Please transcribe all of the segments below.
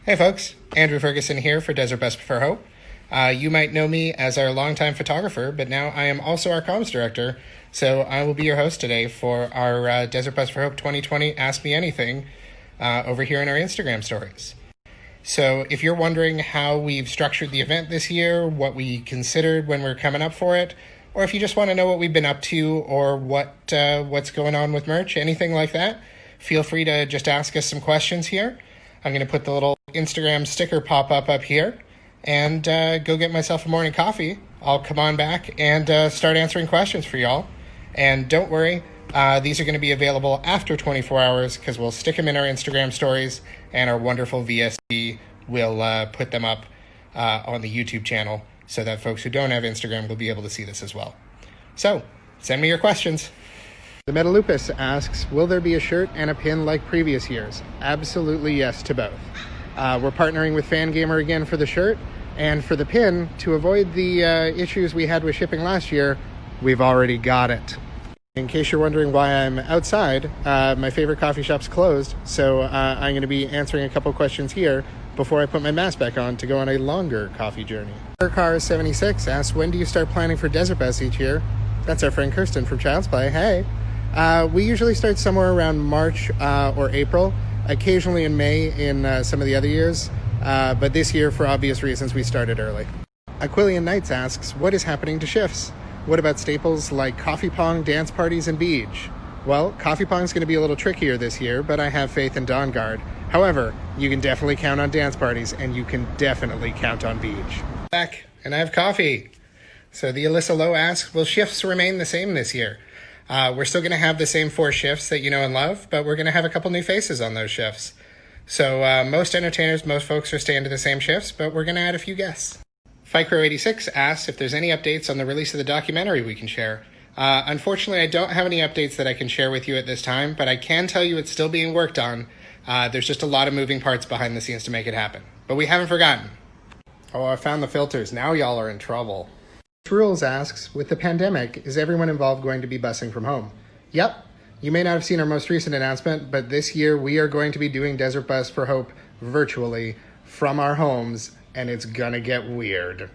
Hey folks, Andrew Ferguson here for Desert Best for Hope. You might know me as our longtime photographer, but now I am also our comms director, so I will be your host today for our Desert Best for Hope 2020 Ask Me Anything over here in our Instagram stories. So if you're wondering how we've structured the event this year, what we considered when we're coming up for it, or if you just want to know what we've been up to or what's going on with merch, anything like that, feel free to just ask us some questions here. I'm going to put the little Instagram sticker pop up here and go get myself a morning coffee. I'll come on back and start answering questions for y'all. And don't worry, these are going to be available after 24 hours because we'll stick them in our Instagram stories and our wonderful VSD will put them up on the YouTube channel so that folks who don't have Instagram will be able to see this as well. So send me your questions. The Metalupus asks, will there be a shirt and a pin like previous years? Absolutely yes to both. We're partnering with Fangamer again for the shirt, and for the pin, to avoid the issues we had with shipping last year, we've already got it. In case you're wondering why I'm outside, my favorite coffee shop's closed, so I'm going to be answering a couple questions here before I put my mask back on to go on a longer coffee journey. Car76 asks, when do you start planning for Desert Bus each year? That's our friend Kirsten from Child's Play. Hey! We usually start somewhere around March or April, occasionally in May in some of the other years, but this year, for obvious reasons, we started early. Aquilian Knights asks, what is happening to shifts? What about staples like coffee pong, dance parties, and Beej? Well, coffee pong's going to be a little trickier this year, but I have faith in Dawn Guard. However, you can definitely count on dance parties, and you can definitely count on Beej. Back, and I have coffee. So the Alyssa Lowe asks, will shifts remain the same this year? We're still going to have the same 4 shifts that you know and love, but we're going to have a couple new faces on those shifts. So most entertainers, most folks are staying to the same shifts, but we're going to add a few guests. Ficro86 asks if there's any updates on the release of the documentary we can share. Unfortunately, I don't have any updates that I can share with you at this time, but I can tell you it's still being worked on. There's just a lot of moving parts behind the scenes to make it happen. But we haven't forgotten. Oh, I found the filters. Now y'all are in trouble. Rules asks, with the pandemic, is everyone involved going to be busing from home? Yep. You may not have seen our most recent announcement, but this year we are going to be doing Desert Bus for Hope virtually from our homes, and it's gonna get weird.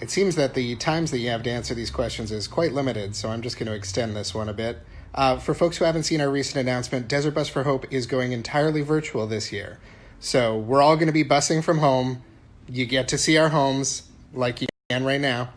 It seems that the times that you have to answer these questions is quite limited, so I'm just going to extend this one a bit. For folks who haven't seen our recent announcement, Desert Bus for Hope is going entirely virtual this year. So we're all going to be busing from home. You get to see our homes like you can right now.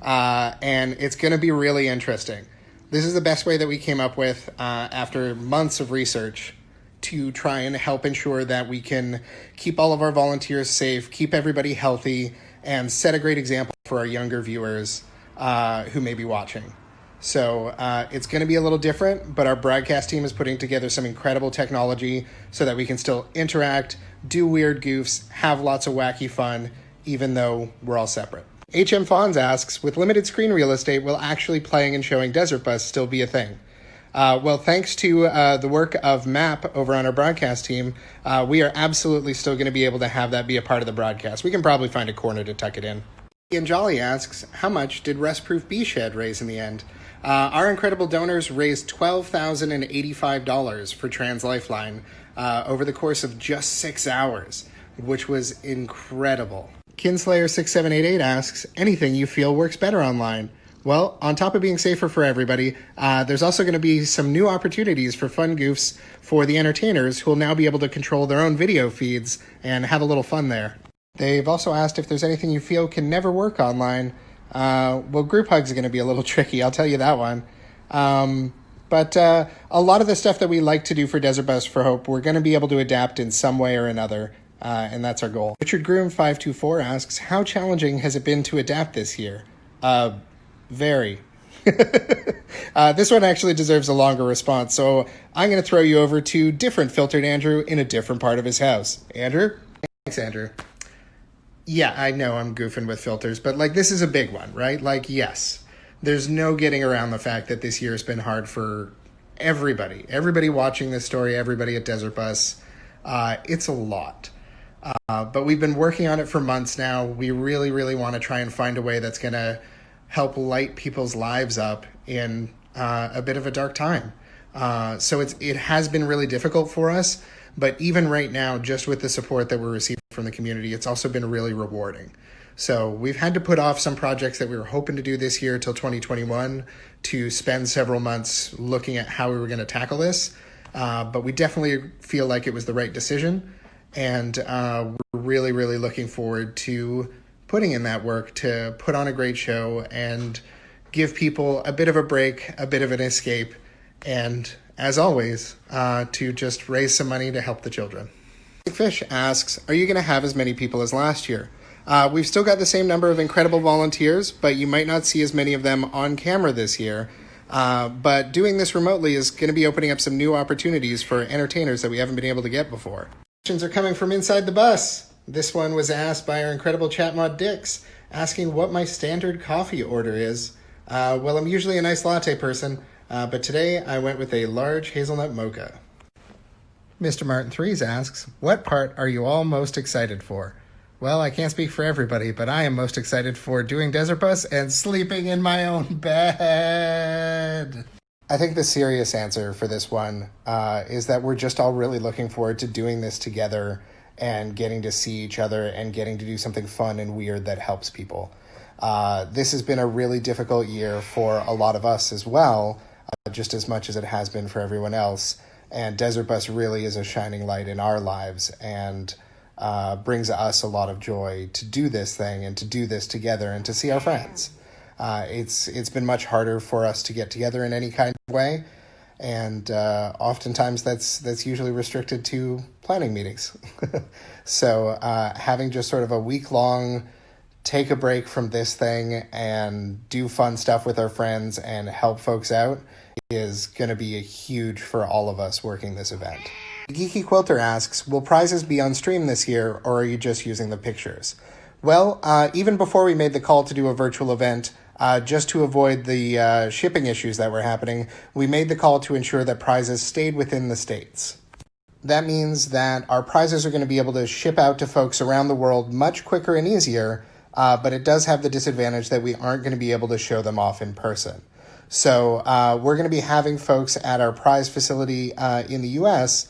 And it's going to be really interesting. This is the best way that we came up with after months of research to try and help ensure that we can keep all of our volunteers safe, keep everybody healthy, and set a great example for our younger viewers who may be watching. So it's going to be a little different, but our broadcast team is putting together some incredible technology so that we can still interact, do weird goofs, have lots of wacky fun, even though we're all separate. HM Fonz asks, with limited screen real estate, will actually playing and showing Desert Bus still be a thing? Well, thanks to the work of MAP over on our broadcast team, we are absolutely still going to be able to have that be a part of the broadcast. We can probably find a corner to tuck it in. Ian Jolly asks, how much did Rustproof Bee Shed raise in the end? Our incredible donors raised $12,085 for Trans Lifeline over the course of just 6 hours, which was incredible. Kinslayer6788 asks, anything you feel works better online? Well, on top of being safer for everybody, there's also going to be some new opportunities for fun goofs for the entertainers who will now be able to control their own video feeds and have a little fun there. They've also asked if there's anything you feel can never work online. Well, group hugs are going to be a little tricky, I'll tell you that one. But a lot of the stuff that we like to do for Desert Bus for Hope, we're going to be able to adapt in some way or another. And that's our goal. Richard Groom 524 asks, how challenging has it been to adapt this year? Very. This one actually deserves a longer response, so I'm going to throw you over to different filtered Andrew in a different part of his house. Andrew? Thanks, Andrew. Yeah, I know I'm goofing with filters, but this is a big one, right? Yes, there's no getting around the fact that this year has been hard for everybody. Everybody watching this story, everybody at Desert Bus. It's a lot. But we've been working on it for months now. We really, really want to try and find a way that's going to help light people's lives up in a bit of a dark time. So it has been really difficult for us, But even right now, just with the support that we're receiving from the community, it's also been really rewarding. So we've had to put off some projects that we were hoping to do this year till 2021 to spend several months looking at how we were going to tackle this. But we definitely feel like it was the right decision. And we're really, really looking forward to putting in that work to put on a great show and give people a bit of a break, a bit of an escape, and as always, to just raise some money to help the children. Fish asks, are you going to have as many people as last year? We've still got the same number of incredible volunteers, but you might not see as many of them on camera this year. But doing this remotely is going to be opening up some new opportunities for entertainers that we haven't been able to get before. Questions are coming from inside the bus. This one was asked by our incredible chat mod Dix, asking what my standard coffee order is. Well, I'm usually a nice latte person, but today I went with a large hazelnut mocha. Mr. Martin Threes asks, what part are you all most excited for? Well, I can't speak for everybody, but I am most excited for doing Desert Bus and sleeping in my own bed. I think the serious answer for this one is that we're just all really looking forward to doing this together and getting to see each other and getting to do something fun and weird that helps people. This has been a really difficult year for a lot of us as well, just as much as it has been for everyone else. And Desert Bus really is a shining light in our lives and brings us a lot of joy to do this thing and to do this together and to see our friends. It's been much harder for us to get together in any kind of way, and oftentimes that's usually restricted to planning meetings. So having just sort of a week-long take a break from this thing and do fun stuff with our friends and help folks out is going to be huge for all of us working this event. Geeky Quilter asks, will prizes be on stream this year, or are you just using the pictures? Well, even before we made the call to do a virtual event, just to avoid the shipping issues that were happening, we made the call to ensure that prizes stayed within the States. That means that our prizes are going to be able to ship out to folks around the world much quicker and easier, but it does have the disadvantage that we aren't going to be able to show them off in person. So we're going to be having folks at our prize facility in the U.S.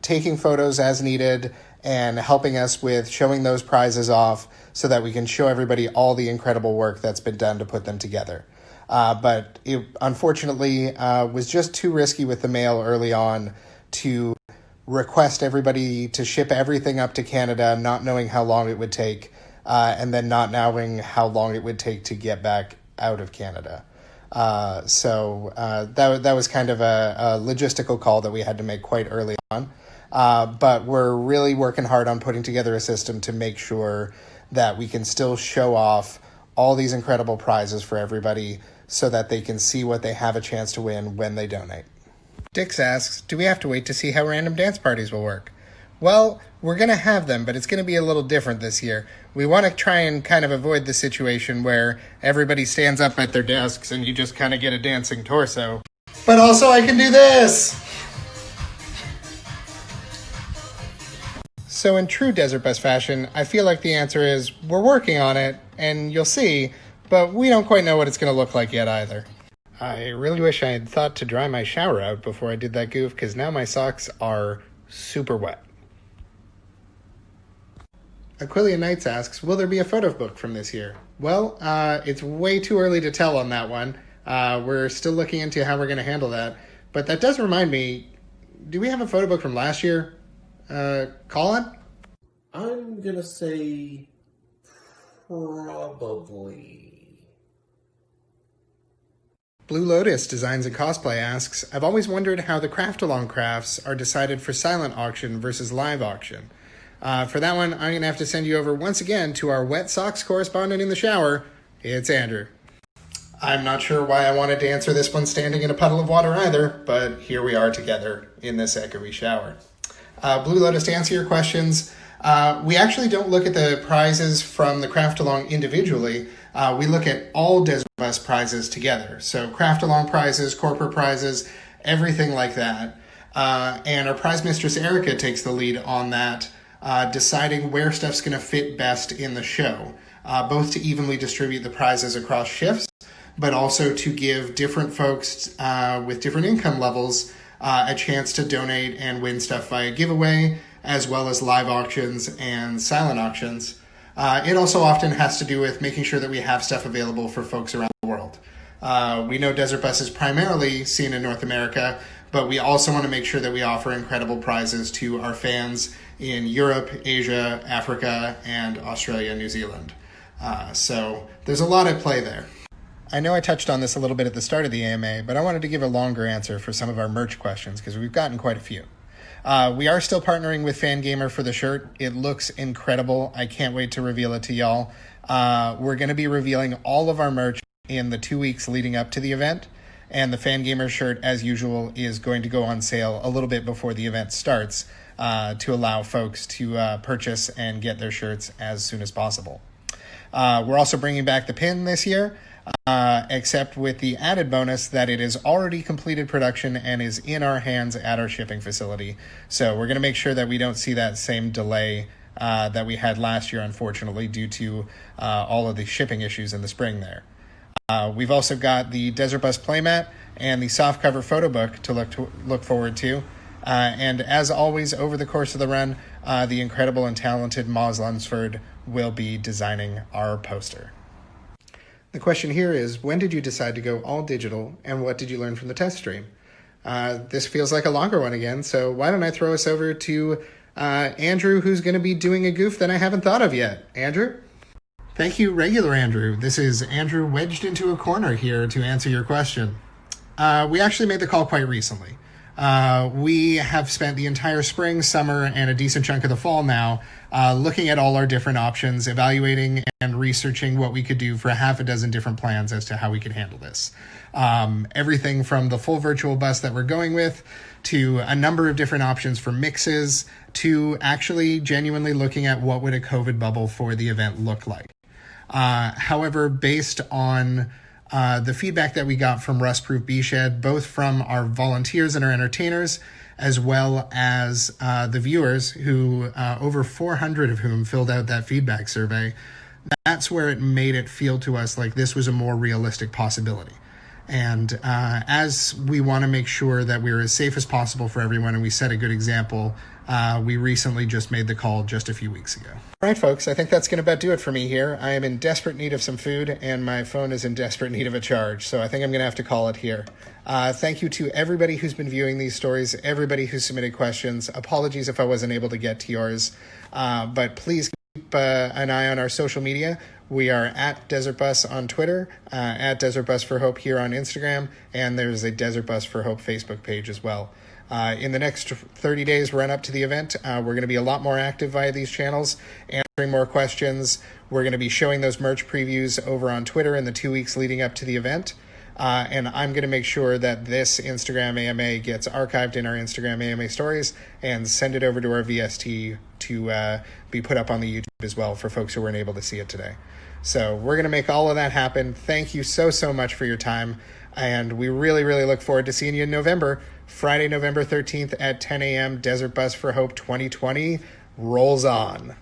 Taking photos as needed and helping us with showing those prizes off so that we can show everybody all the incredible work that's been done to put them together. But it unfortunately was just too risky with the mail early on to request everybody to ship everything up to Canada, not knowing how long it would take, and then not knowing how long it would take to get back out of Canada. So that was kind of a logistical call that we had to make quite early on. But we're really working hard on putting together a system to make sure that we can still show off all these incredible prizes for everybody so that they can see what they have a chance to win when they donate. Dix asks, do we have to wait to see how random dance parties will work? Well, we're going to have them, but it's going to be a little different this year. We want to try and kind of avoid the situation where everybody stands up at their desks and you just kind of get a dancing torso. But also I can do this! So in true Desert Bus fashion, I feel like the answer is we're working on it, and you'll see, but we don't quite know what it's going to look like yet either. I really wish I had thought to dry my shower out before I did that goof, because now my socks are super wet. Aquila Knights asks, will there be a photo book from this year? Well, it's way too early to tell on that one. We're still looking into how we're going to handle that. But that does remind me, do we have a photo book from last year? Colin? I'm going to say probably. Blue Lotus Designs and Cosplay asks, I've always wondered how the craft-along crafts are decided for silent auction versus live auction. For that one, I'm going to have to send you over once again to our wet socks correspondent in the shower. It's Andrew. I'm not sure why I wanted to answer this one standing in a puddle of water either, but here we are together in this echoey shower. Blue Lotus, to answer your questions, we actually don't look at the prizes from the craft-along individually. We look at all Desert Bus prizes together. So craft-along prizes, corporate prizes, everything like that. And our prize mistress, Erica, takes the lead on that, deciding where stuff's going to fit best in the show, both to evenly distribute the prizes across shifts, but also to give different folks with different income levels a chance to donate and win stuff via giveaway, as well as live auctions and silent auctions. It also often has to do with making sure that we have stuff available for folks around the world. We know Desert Bus is primarily seen in North America, but we also want to make sure that we offer incredible prizes to our fans in Europe, Asia, Africa, and Australia, New Zealand. So there's a lot at play there. I know I touched on this a little bit at the start of the AMA, but I wanted to give a longer answer for some of our merch questions because we've gotten quite a few. We are still partnering with Fangamer for the shirt. It looks incredible. I can't wait to reveal it to y'all. We're going to be revealing all of our merch in the 2 weeks leading up to the event. And the Fangamer shirt, as usual, is going to go on sale a little bit before the event starts to allow folks to purchase and get their shirts as soon as possible. We're also bringing back the pin this year, except with the added bonus that it is already completed production and is in our hands at our shipping facility. So we're going to make sure that we don't see that same delay that we had last year, unfortunately, due to all of the shipping issues in the spring there. We've also got the Desert Bus playmat and the softcover photo book to look forward to. And as always, over the course of the run, the incredible and talented Moz Lunsford will be designing our poster. The question here is, when did you decide to go all digital, and what did you learn from the test stream? This feels like a longer one again, so why don't I throw us over to Andrew, who's going to be doing a goof that I haven't thought of yet. Andrew? Thank you, regular Andrew. This is Andrew wedged into a corner here to answer your question. We actually made the call quite recently. We have spent the entire spring, summer, and a decent chunk of the fall now looking at all our different options, evaluating and researching what we could do for half a dozen different plans as to how we could handle this. Everything from the full virtual bus that we're going with to a number of different options for mixes to actually genuinely looking at what would a COVID bubble for the event look like. However, based on the feedback that we got from Rustproof Bee Shed, both from our volunteers and our entertainers, as well as the viewers, who over 400 of whom filled out that feedback survey, that's where it made it feel to us like this was a more realistic possibility. And as we want to make sure that we're as safe as possible for everyone and we set a good example, we recently just made the call just a few weeks ago. All right, folks, I think that's going to about do it for me here. I am in desperate need of some food, and my phone is in desperate need of a charge, so I think I'm going to have to call it here. Thank you to everybody who's been viewing these stories, everybody who submitted questions. Apologies if I wasn't able to get to yours, but please keep an eye on our social media. We are at Desert Bus on Twitter, at Desert Bus for Hope here on Instagram, and there's a Desert Bus for Hope Facebook page as well. In the next 30 days run up to the event, we're going to be a lot more active via these channels, answering more questions. We're going to be showing those merch previews over on Twitter in the 2 weeks leading up to the event. And I'm going to make sure that this Instagram AMA gets archived in our Instagram AMA stories and send it over to our VST to be put up on the YouTube as well for folks who weren't able to see it today. So we're going to make all of that happen. Thank you so much for your time. And we really look forward to seeing you in November. Friday, November 13th at 10 a.m. Desert Bus for Hope 2020 rolls on.